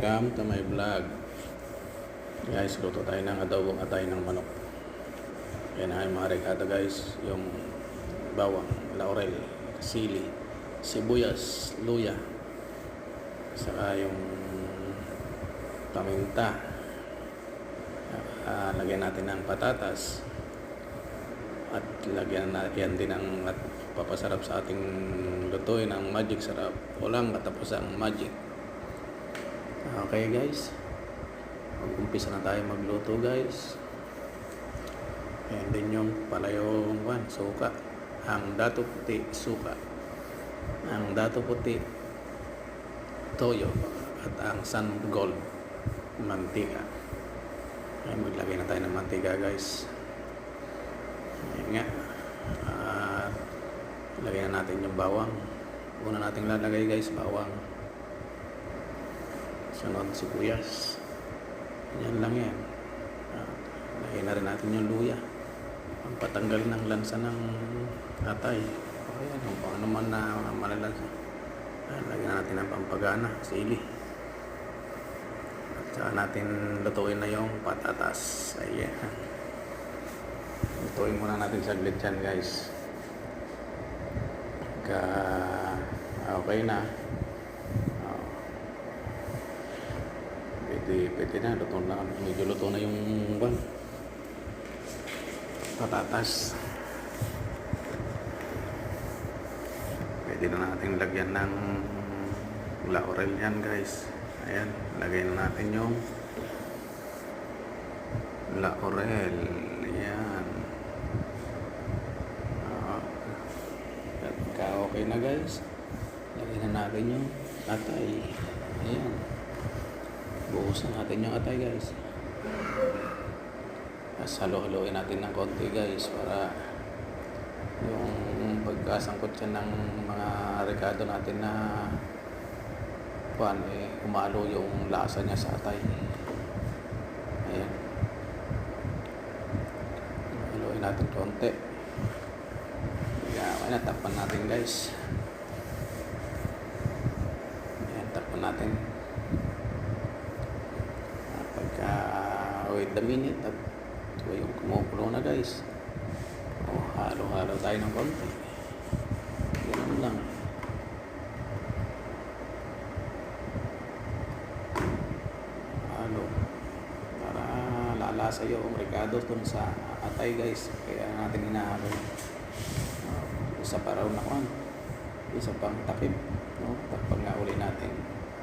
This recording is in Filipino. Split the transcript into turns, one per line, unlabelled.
Welcome to my vlog. Guys, luto tayo ng adobong atay ng manok. Yan ay mga rekado guys. Yung bawang, laurel, sili, sibuyas, luya, saka yung paminta. Lagyan natin ng patatas at lagyan natin din ng at papasarap sa ating lutuin ng magic sarap. Walang katapusang magic. Okay guys, mag-umpisa na tayo magluto guys. And then yung palayong suka, ang dato puti suka, ang dato puti toyo, at ang sun gold mantika. Ay, maglagay na tayo ng mantika guys. Ayan nga, lagyan na natin yung bawang. Una natin lalagay guys, bawang. Sunod sibuyas. Yan lang yan. Lagyan na rin natin yung luya. Ang patanggal ng lansa ng atay. Ayan, kung ano man na malalansa. Lagyan natin ng pampagana, sili. At saka natin lutuin na yung patatas. Ayan. Lutuin muna natin saglit yan guys. Okay na. Pwede na, luto na, medyo luto na yung patatas. Pwede na natin lagyan ng laurel yan guys. Ayan, lagay na natin yung laurel. Ayan. Okay na guys, lagyan na natin yung atay. Ayan, buhusan natin yung atay guys. Tapos halo-haloin natin ng konti guys para yung pagkasangkot siya ng mga rekado natin na umalo yung lasa niya sa atay. Ayan, haloin natin konti. Okay na, takpan natin guys. Ayan, takpan natin. Wait a minute at yung kumukulo na guys. Halo-halo tayo ng konti. Ganun lang. Halo para lalasa yung rekado dun sa atay guys. Kaya natin hinahalo. Isa pa raw na isa pang takip, no? Takpan nga uli natin.